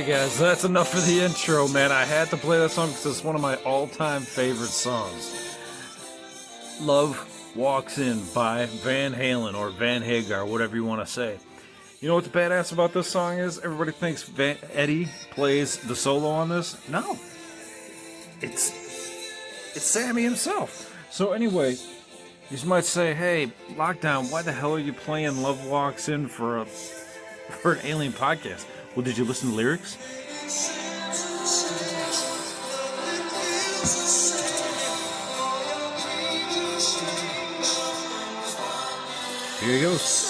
Alright guys, that's enough for the intro, man. I had to play that song because it's one of my all-time favorite songs. Love Walks In by Van Halen, or Van Hagar, whatever you want to say. You know what the badass about this song is? Everybody thinks Eddie plays the solo on this. No. It's Sammy himself. So anyway, you might say, hey, Lockdown, why the hell are you playing Love Walks In for an alien podcast? Well, did you listen to the lyrics? Here he goes.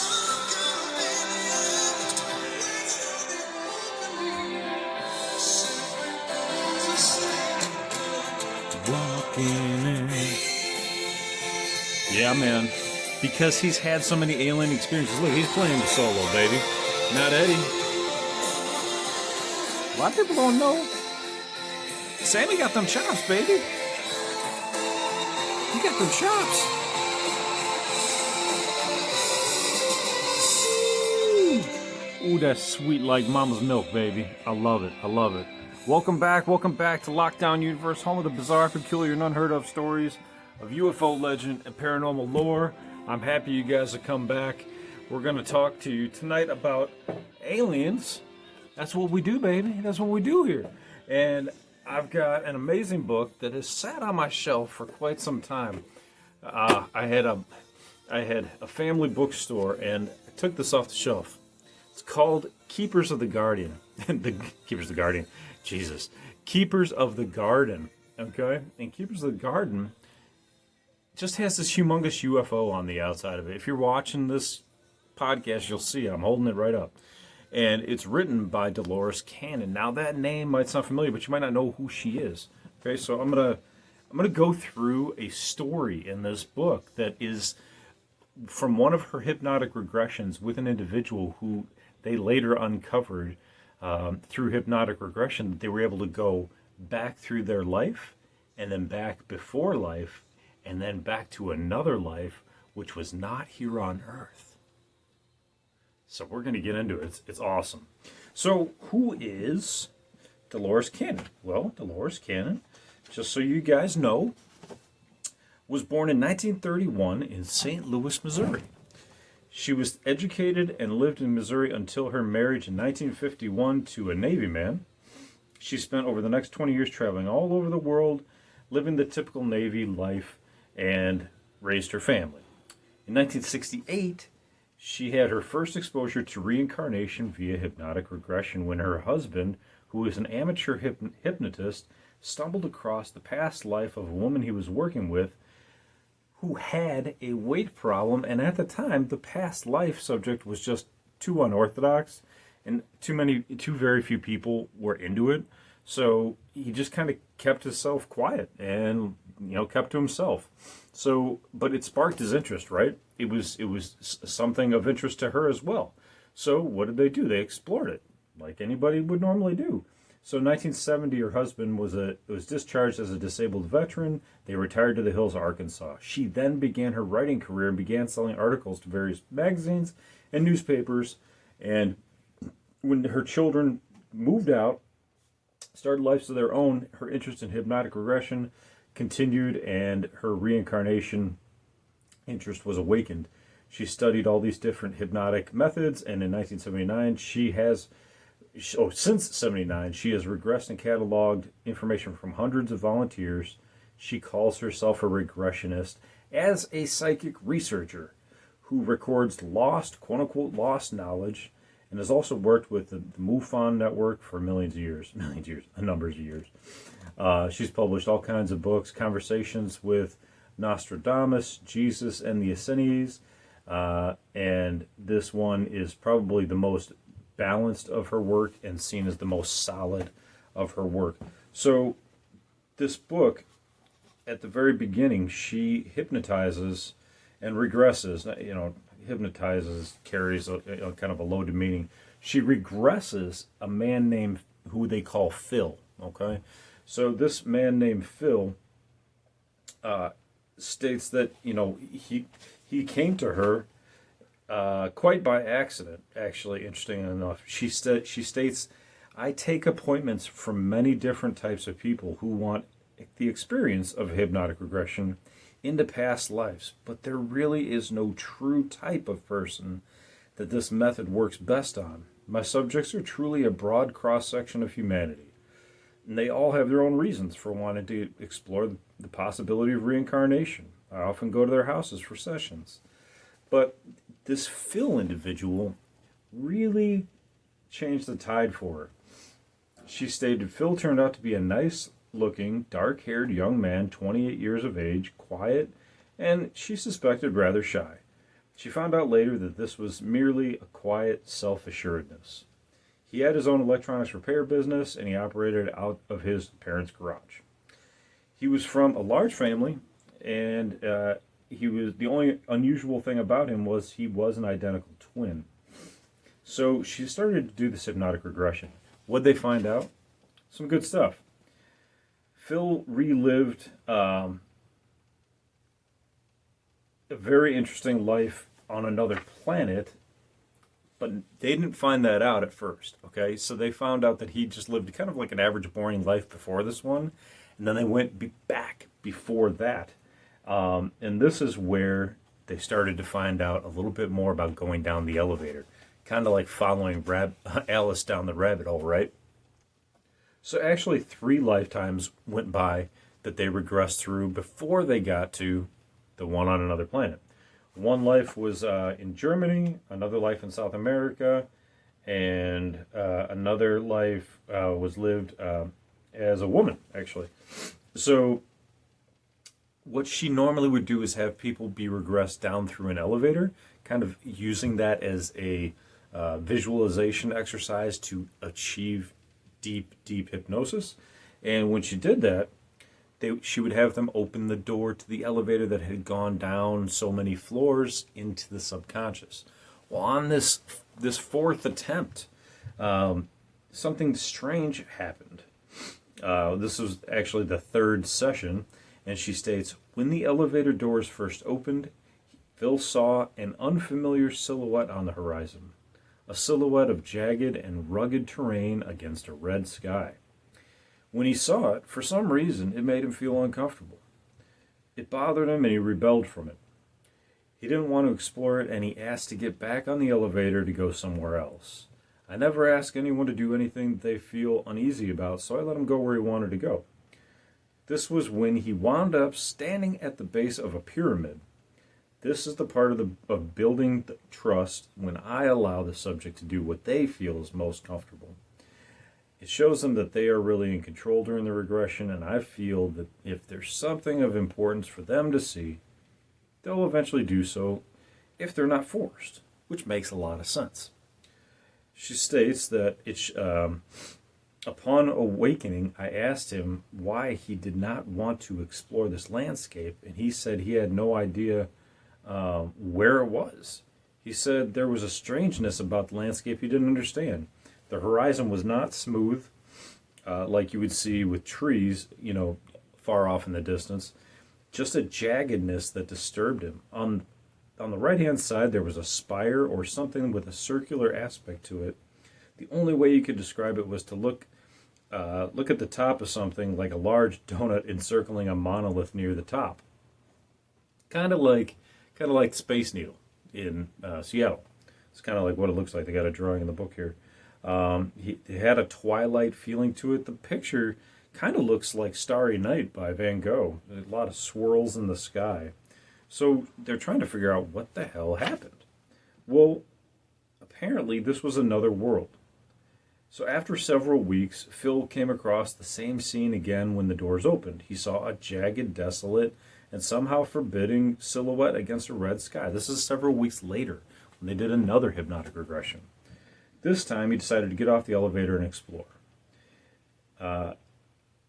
Walking in. Yeah, man. Because he's had so many alien experiences. Look, he's playing the solo, baby. Not Eddie. A lot of people don't know. Sammy got them chops, baby. He got them chops. Ooh, that's sweet like mama's milk, baby. I love it. I love it. Welcome back to Lockdown Universe, home of the bizarre, peculiar, and unheard of stories of UFO legend and paranormal lore. I'm happy you guys have come back. We're going to talk to you tonight about aliens. That's what we do, baby. That's what we do here. And I've got an amazing book that has sat on my shelf for quite some time. I had a family bookstore, and I took this off the shelf. It's called Keepers of the Guardian. Keepers of the Guardian. Jesus. Keepers of the Garden. Okay? And Keepers of the Garden just has this humongous UFO on the outside of it. If you're watching this podcast, you'll see it. I'm holding it right up. And it's written by Dolores Cannon. Now, that name might sound familiar, but you might not know who she is. Okay? So I'm gonna go through a story in this book that is from one of her hypnotic regressions with an individual who they later uncovered through hypnotic regression that they were able to go back through their life and then back before life and then back to another life which was not here on Earth. So we're going to get into it. It's awesome. So who is Dolores Cannon? Well, Dolores Cannon, just so you guys know, was born in 1931 in St. Louis, Missouri. She was educated and lived in Missouri until her marriage in 1951 to a Navy man. She spent over the next 20 years traveling all over the world, living the typical Navy life, and raised her family. In 1968, she had her first exposure to reincarnation via hypnotic regression when her husband, who was an amateur hypnotist, stumbled across the past life of a woman he was working with who had a weight problem, and at the time the past life subject was just too unorthodox and too very few people were into it. So he just kind of kept himself quiet and kept to himself. So, but it sparked his interest, right? It was something of interest to her as well. So what did they do? They explored it like anybody would normally do. So in 1970, her husband was discharged as a disabled veteran. They retired to the hills of Arkansas. She then began her writing career and began selling articles to various magazines and newspapers. And when her children moved out, started lives of their own, her interest in hypnotic regression continued, and her reincarnation interest was awakened. She studied all these different hypnotic methods, and in 1979, since 79, she has regressed and cataloged information from hundreds of volunteers. She calls herself a regressionist as a psychic researcher who records lost, quote-unquote, lost knowledge, and has also worked with the MUFON network for a number of years. She's published all kinds of books, conversations with Nostradamus, Jesus, and the Essenes, and this one is probably the most balanced of her work and seen as the most solid of her work. So this book, at the very beginning, she hypnotizes and regresses. Hypnotizes carries a kind of a loaded meaning. She regresses a man named, who they call Phil. Okay, so this man named Phil states that he came to her quite by accident. Actually, interesting enough, she states, I take appointments from many different types of people who want the experience of hypnotic regression into past lives, but there really is no true type of person that this method works best on. My subjects are truly a broad cross-section of humanity, and they all have their own reasons for wanting to explore the possibility of reincarnation. I often go to their houses for sessions. But this Phil individual really changed the tide for her. She stated Phil turned out to be a nice-looking, dark-haired young man, 28 years of age, quiet, and she suspected rather shy. She found out later that this was merely a quiet self-assuredness. He had his own electronics repair business, and he operated out of his parents' garage. He was from a large family, and the only unusual thing about him was he was an identical twin. So she started to do this hypnotic regression. What'd they find out? Some good stuff. Phil relived a very interesting life on another planet, but they didn't find that out at first, okay? So they found out that he just lived kind of like an average boring life before this one, and then they went back before that. And this is where they started to find out a little bit more about going down the elevator. Kind of like following Alice down the rabbit hole, right? So actually 3 lifetimes went by that they regressed through before they got to the one on another planet. One life was in Germany, another life in South America, and another life was lived as a woman, actually. So what she normally would do is have people be regressed down through an elevator, kind of using that as a visualization exercise to achieve deep hypnosis. And when she did that, she would have them open the door to the elevator that had gone down so many floors into the subconscious. Well, on this 4th attempt, something strange happened. This was actually the 3rd session, and she states, when the elevator doors first opened, Phil saw an unfamiliar silhouette on the horizon, a silhouette of jagged and rugged terrain against a red sky. When he saw it, for some reason, it made him feel uncomfortable. It bothered him, and he rebelled from it. He didn't want to explore it, and he asked to get back on the elevator to go somewhere else. I never ask anyone to do anything they feel uneasy about, so I let him go where he wanted to go. This was when he wound up standing at the base of a pyramid. This is the part of building the trust when I allow the subject to do what they feel is most comfortable. It shows them that they are really in control during the regression, and I feel that if there's something of importance for them to see, they'll eventually do so if they're not forced, which makes a lot of sense. She states that upon awakening, I asked him why he did not want to explore this landscape, and he said he had no idea where it was. He said there was a strangeness about the landscape he didn't understand. The horizon was not smooth, like you would see with trees, far off in the distance. Just a jaggedness that disturbed him. On the right-hand side, there was a spire or something with a circular aspect to it. The only way you could describe it was to look at the top of something like a large donut encircling a monolith near the top. Kind of like Space Needle in Seattle. It's kind of like what it looks like. They got a drawing in the book here. He had a twilight feeling to it. The picture kind of looks like Starry Night by Van Gogh. There's a lot of swirls in the sky. So they're trying to figure out what the hell happened. Well, apparently this was another world. So after several weeks, Phil came across the same scene again when the doors opened. He saw a jagged, desolate, and somehow forbidding silhouette against a red sky. This is several weeks later when they did another hypnotic regression. This time he decided to get off the elevator and explore.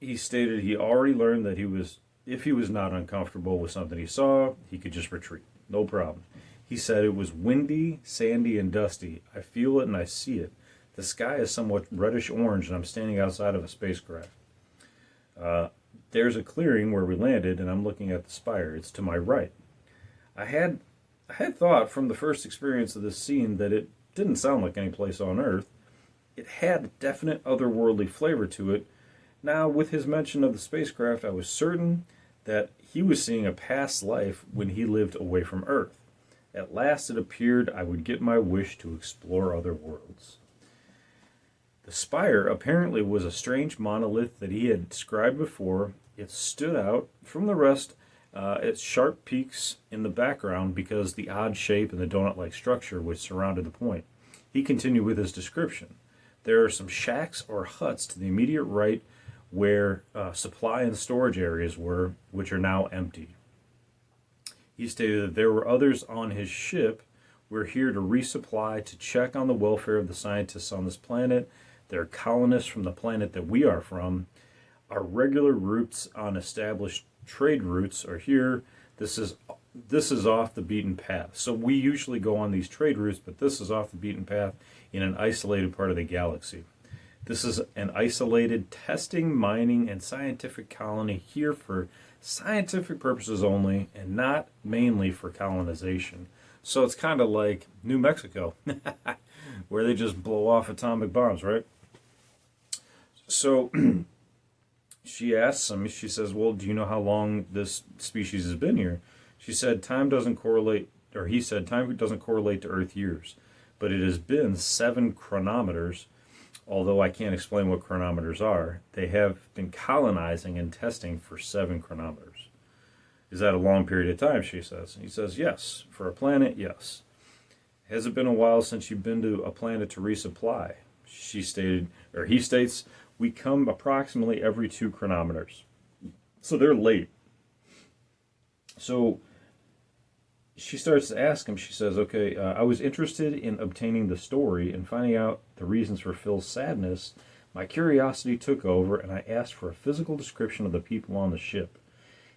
He stated he already learned that if he was not uncomfortable with something he saw, he could just retreat. No problem. He said it was windy, sandy, and dusty. I feel it and I see it. The sky is somewhat reddish-orange, and I'm standing outside of a spacecraft. There's a clearing where we landed, and I'm looking at the spire. It's to my right. I had thought from the first experience of this scene that it didn't sound like any place on Earth, it had a definite otherworldly flavor to it. Now, with his mention of the spacecraft, I was certain that he was seeing a past life when he lived away from Earth. At last it appeared I would get my wish to explore other worlds. The spire apparently was a strange monolith that he had described before. It stood out from the rest, its sharp peaks in the background because the odd shape and the donut-like structure which surrounded the point. He continued with his description. There are some shacks or huts to the immediate right where supply and storage areas were, which are now empty. He stated that there were others on his ship. We're here to resupply, to check on the welfare of the scientists on this planet. They're colonists from the planet that we are from. Our regular routes on established trade routes are here. This is off the beaten path. So we usually go on these trade routes, but this is off the beaten path in an isolated part of the galaxy. This is an isolated testing, mining, and scientific colony here for scientific purposes only and not mainly for colonization. So it's kind of like New Mexico, where they just blow off atomic bombs, right? So she asks him, she says, well, do you know how long this species has been here? She said, time doesn't correlate, or he said, time doesn't correlate to Earth years, but it has been 7 chronometers. Although I can't explain what chronometers are, they have been colonizing and testing for 7 chronometers. Is that a long period of time, she says? He says, yes. For a planet, yes. Has it been a while since you've been to a planet to resupply? She stated, or he states, we come approximately every 2 chronometers. So they're late. So she starts to ask him, she says, okay, I was interested in obtaining the story and finding out the reasons for Phil's sadness. My curiosity took over, and I asked for a physical description of the people on the ship.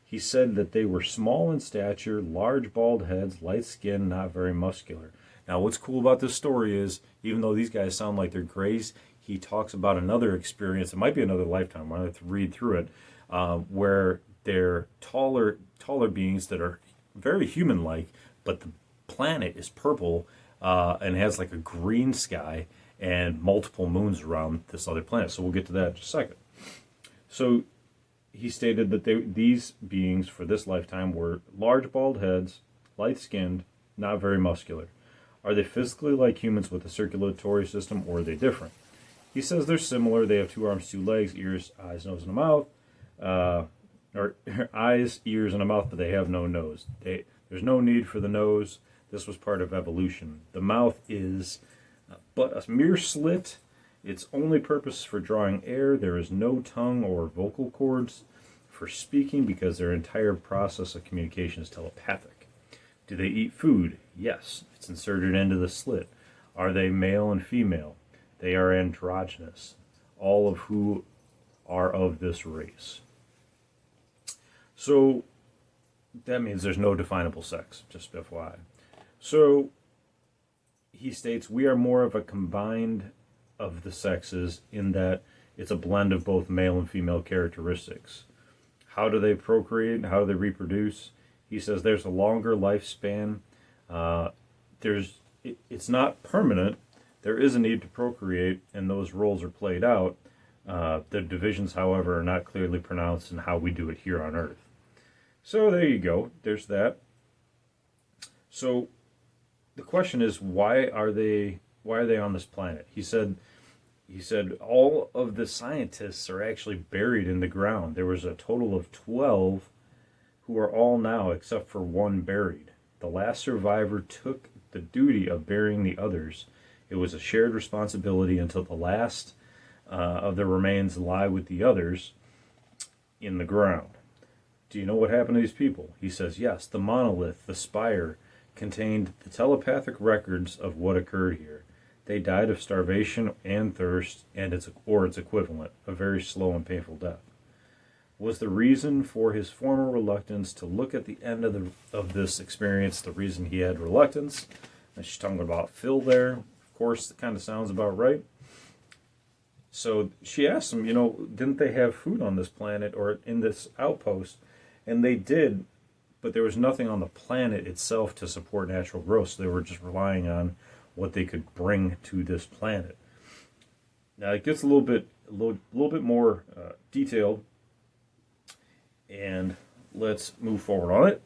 He said that they were small in stature, large bald heads, light skin, not very muscular. Now, what's cool about this story is, even though these guys sound like they're grays, he talks about another experience, it might be another lifetime, I have to read through it, where they're taller beings that are very human-like, but the planet is purple and has like a green sky and multiple moons around this other planet. So we'll get to that in just a second. So he stated that these beings for this lifetime were large bald heads, light-skinned, not very muscular. Are they physically like humans with a circulatory system, or are they different? He says they're similar. They have 2 arms, 2 legs, ears, eyes, nose, and a mouth. Or eyes, ears, and a mouth, but they have no nose. There's no need for the nose. This was part of evolution. The mouth is but a mere slit. Its only purpose for drawing air. There is no tongue or vocal cords for speaking because their entire process of communication is telepathic. Do they eat food? Yes. It's inserted into the slit. Are they male and female? They are androgynous. All of who are of this race. So that means there's no definable sex, just FYI. So he states we are more of a combined of the sexes in that it's a blend of both male and female characteristics. How do they procreate? How do they reproduce? He says there's a longer lifespan. It's not permanent. There is a need to procreate, and those roles are played out. The divisions, however, are not clearly pronounced in how we do it here on Earth. So there you go. There's that. So the question is, why are they on this planet? He said all of the scientists are actually buried in the ground. There was a total of 12 who are all now, except for 1, buried. The last survivor took the duty of burying the others. It was a shared responsibility until the last of the remains lie with the others in the ground. Do you know what happened to these people? He says, yes, the monolith, the spire, contained the telepathic records of what occurred here. They died of starvation and thirst, and its equivalent, a very slow and painful death. Was the reason for his former reluctance to look at the end of this experience the reason he had reluctance? And she's talking about Phil there. Of course, it kind of sounds about right. So she asked him, didn't they have food on this planet or in this outpost? And they did, but there was nothing on the planet itself to support natural growth. So they were just relying on what they could bring to this planet. Now it gets a little bit more detailed, and let's move forward on it.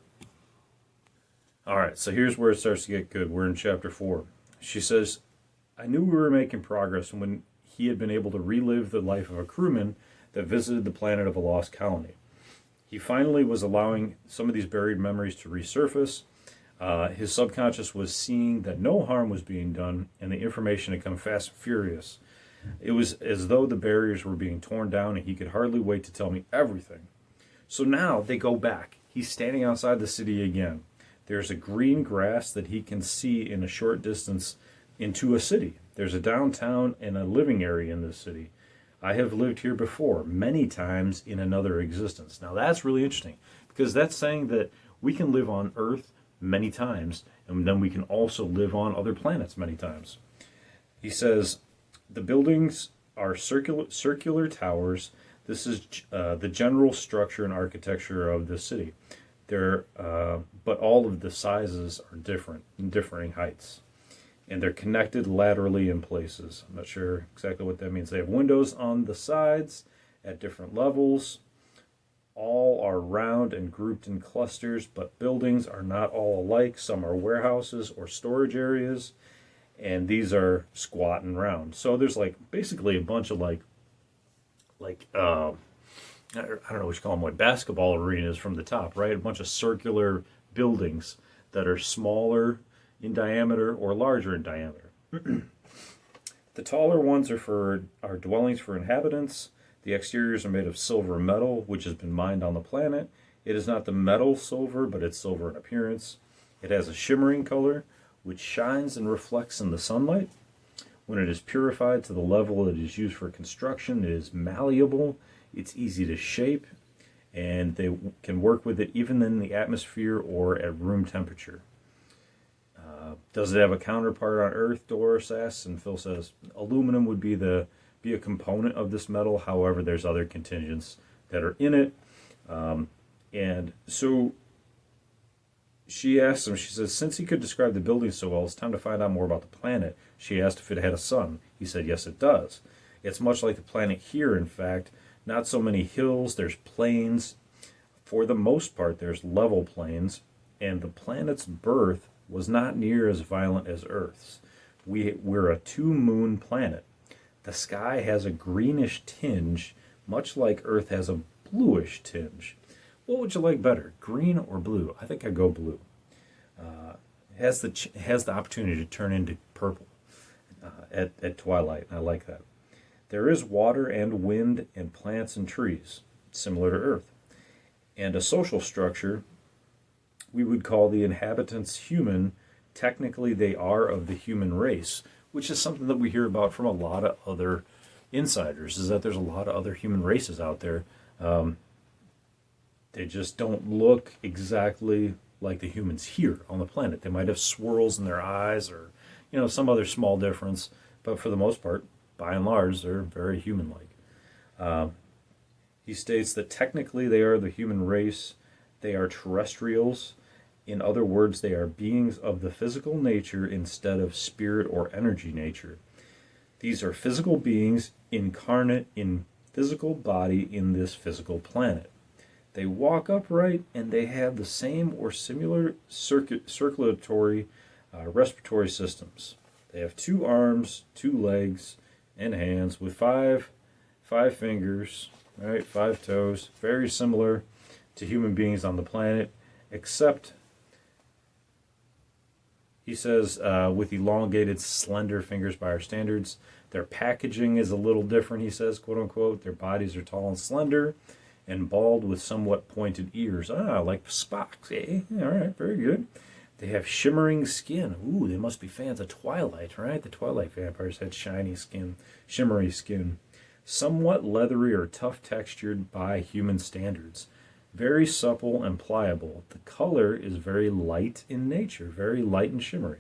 All right, so here's where it starts to get good. We're in chapter 4. She says, I knew we were making progress when he had been able to relive the life of a crewman that visited the planet of a lost colony. He finally was allowing some of these buried memories to resurface. His subconscious was seeing that no harm was being done, and the information had come fast and furious. It was as though the barriers were being torn down, and he could hardly wait to tell me everything. So now they go back. He's standing outside the city again. There's a green grass that he can see in a short distance into a city. There's a downtown and a living area in this city. I have lived here before, many times in another existence. Now that's really interesting, because that's saying that we can live on Earth many times, and then we can also live on other planets many times. He says, the buildings are circular towers. This is the general structure and architecture of the city. But all of the sizes are different, in differing heights. And they're connected laterally in places. I'm not sure exactly what that means. They have windows on the sides at different levels. All are round and grouped in clusters, but buildings are not all alike. Some are warehouses or storage areas, and these are squat and round. So there's like basically a bunch of like I don't know what you call them, like basketball arenas from the top, right? A bunch of circular buildings that are smaller in diameter or larger in diameter. The taller ones are dwellings for inhabitants. The exteriors are made of silver metal, which has been mined on the planet. It is not the metal silver, but it's silver in appearance. It has a shimmering color, which shines and reflects in the sunlight. When it is purified to the level it is used for construction, it is malleable, it's easy to shape, and they can work with it even in the atmosphere or at room temperature. Does it have a counterpart on Earth? Dolores asks, and Phil says aluminum would be a component of this metal. However, there's other contingents that are in it. And so she asks him, she says, since he could describe the building so well, it's time to find out more about the planet. She asked if it had a sun. He said, yes, it does. It's much like the planet here, in fact. Not so many hills, there's plains. For the most part, there's level plains. And the planet's birth was not near as violent as Earth's. We're a two-moon planet. The sky has a greenish tinge, much like Earth has a bluish tinge. What would you like better, green or blue? I think I'd go blue. Has the opportunity to turn into purple at twilight, and I like that. There is water and wind and plants and trees, similar to Earth. And a social structure we would call the inhabitants human. Technically, they are of the human race, which is something that we hear about from a lot of other insiders, is that there's a lot of other human races out there. They just don't look exactly like the humans here on the planet. They might have swirls in their eyes or, some other small difference, but for the most part, by and large, they're very human-like. He states that technically they are the human race. They are terrestrials. In other words, they are beings of the physical nature instead of spirit or energy nature. These are physical beings incarnate in physical body in this physical planet. They walk upright and they have the same or similar circulatory respiratory systems. They have 2 arms, 2 legs, and hands with five fingers, right? 5 toes, very similar to human beings on the planet, except, he says, with elongated, slender fingers by our standards. Their packaging is a little different, he says, quote unquote. Their bodies are tall and slender and bald with somewhat pointed ears. Like Spock's, eh? All right, very good. They have shimmering skin. Ooh, they must be fans of Twilight, right? The Twilight vampires had shiny skin, shimmery skin. Somewhat leathery or tough textured by human standards. Very supple and pliable. The color is very light in nature, very light and shimmery.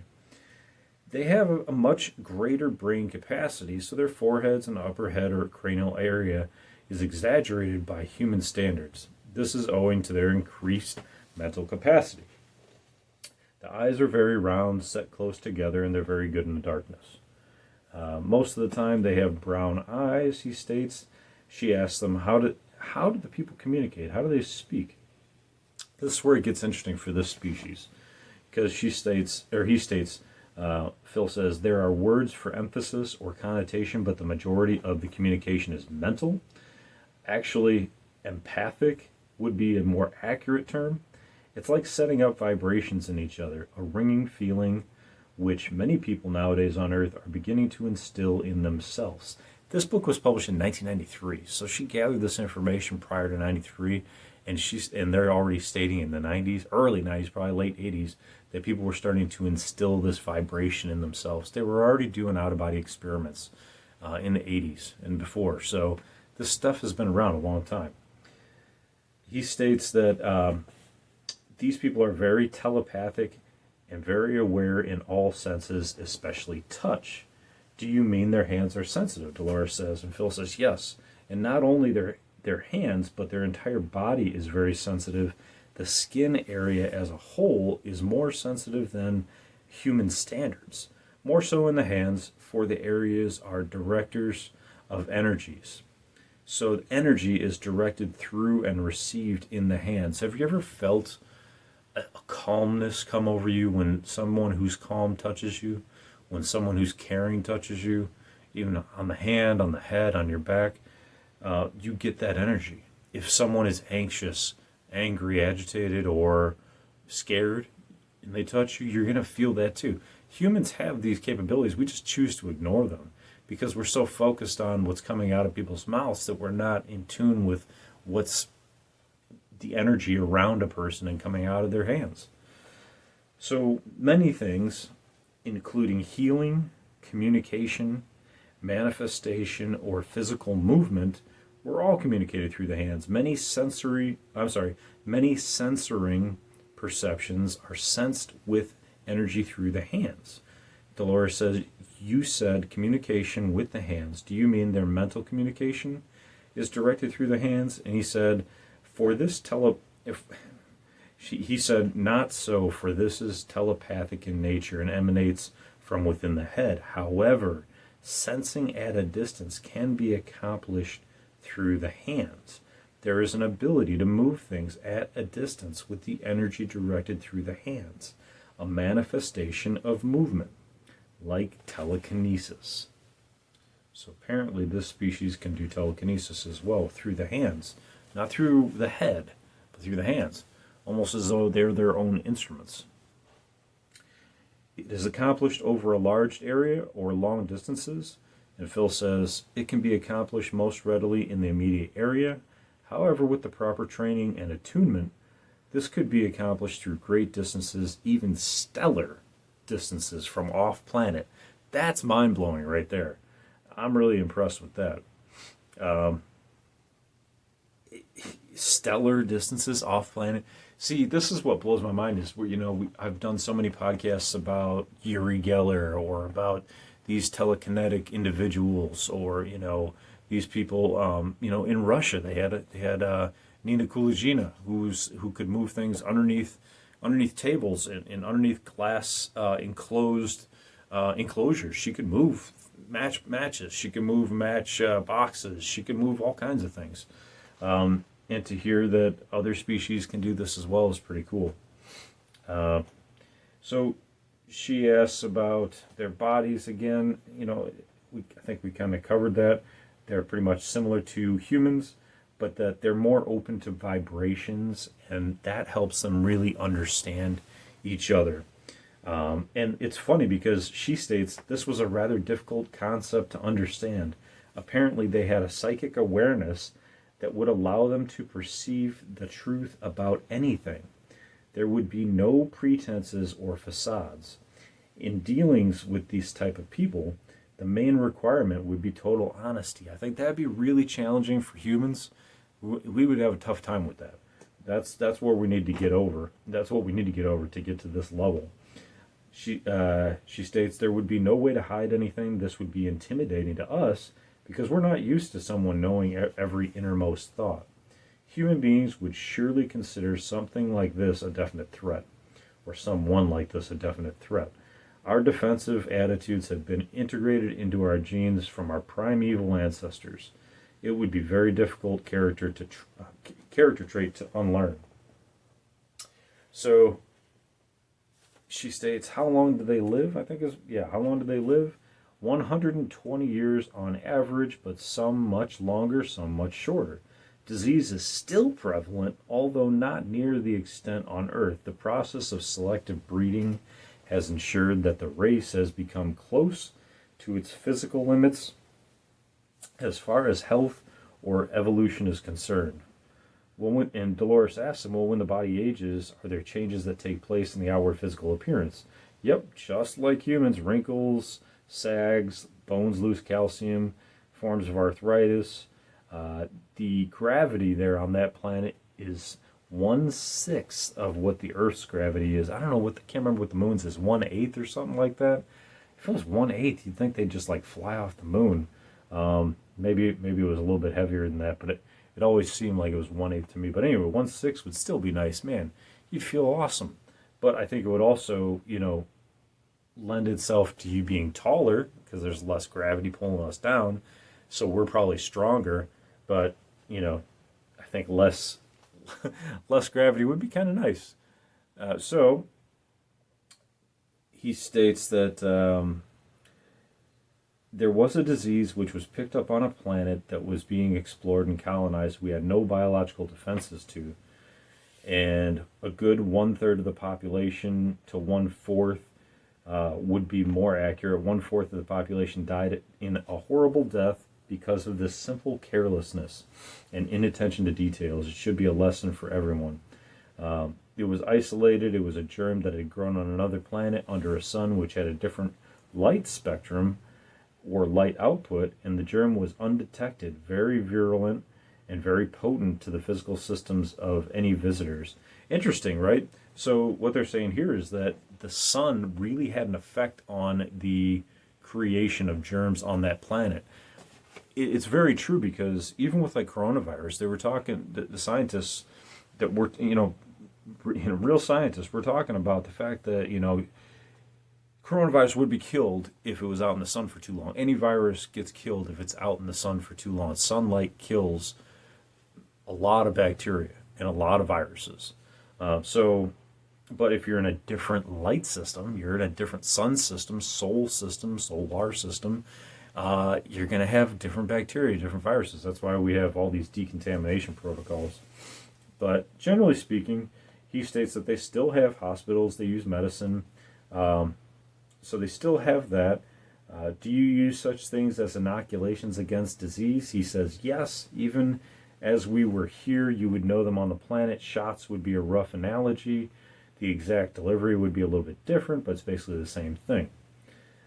They have a much greater brain capacity, so their foreheads and upper head or cranial area is exaggerated by human standards. This is owing to their increased mental capacity. The eyes are very round, set close together, and they're very good in the darkness. Most of the time they have brown eyes, he states. She asks them, how do the people communicate? How do they speak? This is where it gets interesting for this species, because he states, Phil says, there are words for emphasis or connotation, but the majority of the communication is mental. Actually, empathic would be a more accurate term. It's like setting up vibrations in each other, a ringing feeling which many people nowadays on Earth are beginning to instill in themselves. This book was published in 1993, so she gathered this information prior to 93, and they're already stating in the 90s, early 90s, probably late 80s, that people were starting to instill this vibration in themselves. They were already doing out-of-body experiments in the 80s and before, so this stuff has been around a long time. He states that these people are very telepathic and very aware in all senses, especially touch. Do you mean their hands are sensitive? Dolores says, and Phil says yes. And not only their hands, but their entire body is very sensitive. The skin area as a whole is more sensitive than human standards. More so in the hands, for the areas are directors of energies. So energy is directed through and received in the hands. Have you ever felt a calmness come over you when someone who's calm touches you? When someone who's caring touches you? Even on the hand, on the head, on your back? You get that energy. If someone is anxious, angry, agitated, or scared, and they touch you, you're going to feel that too. Humans have these capabilities. We just choose to ignore them because we're so focused on what's coming out of people's mouths that we're not in tune with what's the energy around a person and coming out of their hands. So many things, including healing, communication, manifestation, or physical movement, were all communicated through the hands. Many censoring perceptions are sensed with energy through the hands. Dolores says, you said communication with the hands. Do you mean their mental communication is directed through the hands? And he said, he said, not so, for this is telepathic in nature and emanates from within the head. However, sensing at a distance can be accomplished through the hands. There is an ability to move things at a distance with the energy directed through the hands, a manifestation of movement, like telekinesis. So apparently this species can do telekinesis as well through the hands, not through the head, but through the hands, almost as though they're their own instruments. It is accomplished over a large area or long distances, and Phil says it can be accomplished most readily in the immediate area. However, with the proper training and attunement, this could be accomplished through great distances, even stellar distances from off-planet. That's mind-blowing right there. I'm really impressed with that. Stellar distances off-planet. See, this is what blows my mind is where, I've done so many podcasts about Uri Geller or about these telekinetic individuals or, these people, in Russia, they had Nina Kulagina, who could move things underneath tables and underneath glass enclosures. She could move matches. She could move match boxes. She could move all kinds of things. And to hear that other species can do this as well is pretty cool. So she asks about their bodies again. I think we kind of covered that. They're pretty much similar to humans, but that they're more open to vibrations, and that helps them really understand each other. And it's funny because she states this was a rather difficult concept to understand. Apparently they had a psychic awareness that would allow them to perceive the truth about anything. There would be no pretenses or facades. In dealings with these type of people, the main requirement would be total honesty. I think that'd be really challenging for humans. We would have a tough time with that. That's where we need to get over. That's what we need to get over to get to this level. She states there would be no way to hide anything. This would be intimidating to us because we're not used to someone knowing every innermost thought. Human beings would surely consider something like this a definite threat, or someone like this a definite threat. Our defensive attitudes have been integrated into our genes from our primeval ancestors. It would be very difficult character trait to unlearn. So she states, how long do they live? How long do they live? 120 years on average, but some much longer, some much shorter. Disease is still prevalent, although not near the extent on Earth. The process of selective breeding has ensured that the race has become close to its physical limits as far as health or evolution is concerned. And Dolores asks him, well, when the body ages, are there changes that take place in the outward physical appearance? Yep, just like humans, wrinkles, sags, bones lose calcium, forms of arthritis. The gravity there on that planet is 1/6 of what the Earth's gravity is. I don't know can't remember what the moon's is, 1/8 or something like that. If it was 1/8, you'd think they'd just like fly off the moon. Maybe it was a little bit heavier than that, but it always seemed like it was 1/8 to me. But anyway, 1/6 would still be nice, man. You'd feel awesome. But I think it would also, lend itself to you being taller because there's less gravity pulling us down. So we're probably stronger, but I think less gravity would be kind of nice. So he states that there was a disease which was picked up on a planet that was being explored and colonized. We had no biological defenses to, and a good 1/3 of the population to 1/4 would be more accurate. 1/4 of the population died in a horrible death because of this simple carelessness and inattention to details. It should be a lesson for everyone. It was isolated. It was a germ that had grown on another planet under a sun which had a different light spectrum or light output, and the germ was undetected, very virulent, and very potent to the physical systems of any visitors. Interesting, right? So what they're saying here is that the sun really had an effect on the creation of germs on that planet. It's very true, because even with like coronavirus, they were talking, the scientists that were, real scientists were talking about the fact that, coronavirus would be killed if it was out in the sun for too long. Any virus gets killed if it's out in the sun for too long. Sunlight kills a lot of bacteria and a lot of viruses. But if you're in a different light system, you're in a different sun system, solar system, you're going to have different bacteria, different viruses. That's why we have all these decontamination protocols. But generally speaking, he states that they still have hospitals, they use medicine, so they still have that. Do you use such things as inoculations against disease? He says, yes, even as we were here, you would know them on the planet. Shots would be a rough analogy. The exact delivery would be a little bit different, but it's basically the same thing.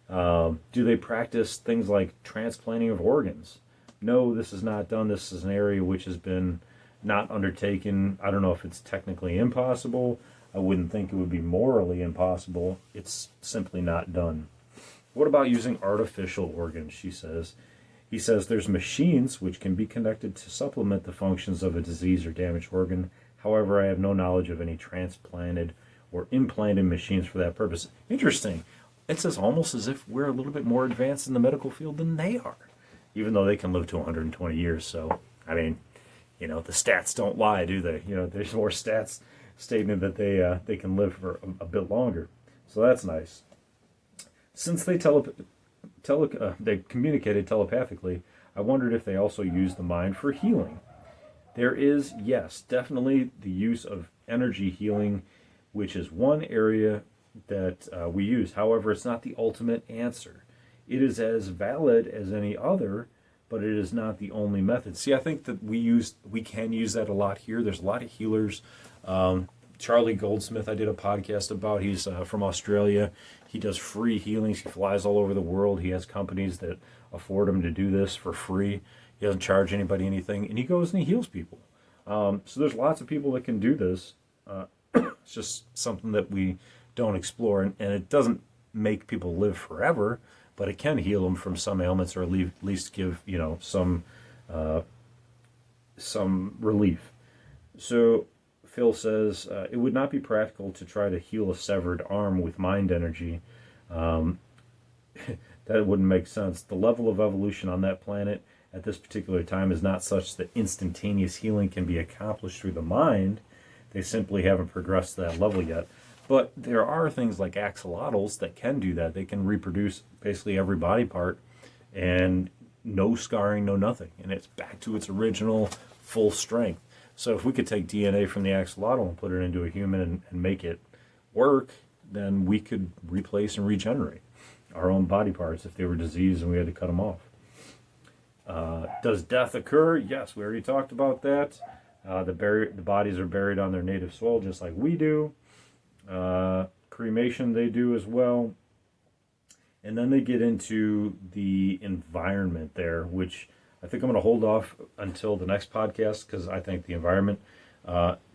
Do they practice things like transplanting of organs? No, this is not done. This is an area which has been not undertaken. I don't know if it's technically impossible. I wouldn't think it would be morally impossible. It's simply not done. What about using artificial organs, she says? He says there's machines which can be connected to supplement the functions of a diseased or damaged organ. However, I have no knowledge of any transplanted or implanted machines for that purpose. Interesting. It's almost as if we're a little bit more advanced in the medical field than they are, even though they can live to 120 years. So, I mean, the stats don't lie, do they? There's more stats stating that they can live for a bit longer. So that's nice. Since they they communicated telepathically, I wondered if they also used the mind for healing. There is, yes, definitely the use of energy healing, which is one area that we use. However, it's not the ultimate answer. It is as valid as any other, but it is not the only method. See, I think that we can use that a lot here. There's a lot of healers. Charlie Goldsmith, I did a podcast about. He's from Australia. He does free healings. He flies all over the world. He has companies that afford him to do this for free. He doesn't charge anybody anything, and he goes and he heals people. So there's lots of people that can do this. It's just something that we don't explore, and it doesn't make people live forever, but it can heal them from some ailments, or at least give some relief. So Phil says it would not be practical to try to heal a severed arm with mind energy. That wouldn't make sense. The level of evolution on that planet at this particular time is not such that instantaneous healing can be accomplished through the mind. They simply haven't progressed to that level yet. But there are things like axolotls that can do that. They can reproduce basically every body part and no scarring, no nothing. And it's back to its original full strength. So if we could take DNA from the axolotl and put it into a human and make it work, then we could replace and regenerate our own body parts if they were diseased and we had to cut them off. Does death occur? Yes, we already talked about that. The bodies are buried on their native soil just like we do. Cremation they do as well. And then they get into the environment there, which I think I'm going to hold off until the next podcast because I think the environment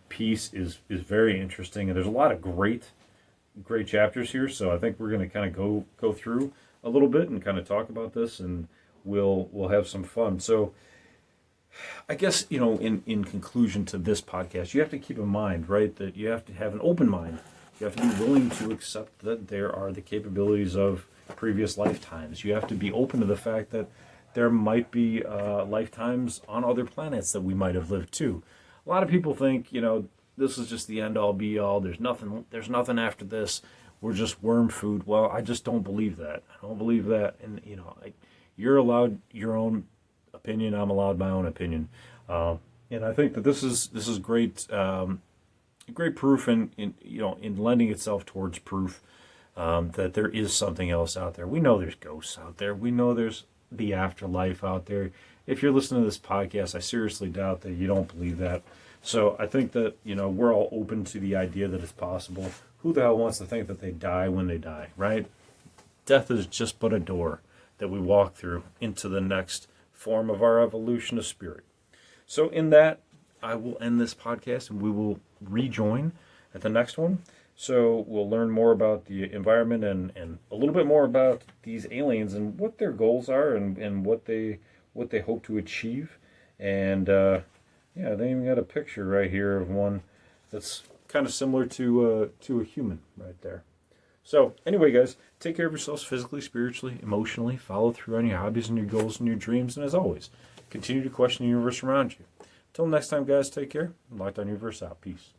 piece is very interesting. And there's a lot of great chapters here, so I think we're going to kind of go through a little bit and kind of talk about this, and we'll have some fun. So I guess, in conclusion to this podcast, you have to keep in mind, right, that you have to have an open mind. You have to be willing to accept that there are the capabilities of previous lifetimes. You have to be open to the fact that there might be lifetimes on other planets that we might have lived too. A lot of people think, this is just the end all be all. There's nothing after this. We're just worm food. Well, I just don't believe that. I don't believe that. And you're allowed your own opinion. I'm allowed my own opinion. And I think that this is great, great proof in lending itself towards proof that there is something else out there. We know there's ghosts out there. We know there's the afterlife out there. If you're listening to this podcast, I seriously doubt that you don't believe that. So I think that, we're all open to the idea that it's possible. Who the hell wants to think that they die when they die, right? Death is just but a door that we walk through into the next form of our evolution of spirit. So in that, I will end this podcast and we will rejoin at the next one. So we'll learn more about the environment and a little bit more about these aliens and what their goals are and what they hope to achieve. And yeah, they even got a picture right here of one that's kind of similar to a human right there. So anyway, guys, take care of yourselves physically, spiritually, emotionally. Follow through on your hobbies and your goals and your dreams. And as always, continue to question the universe around you. Until next time, guys, take care. Lockdown Universe out. Peace.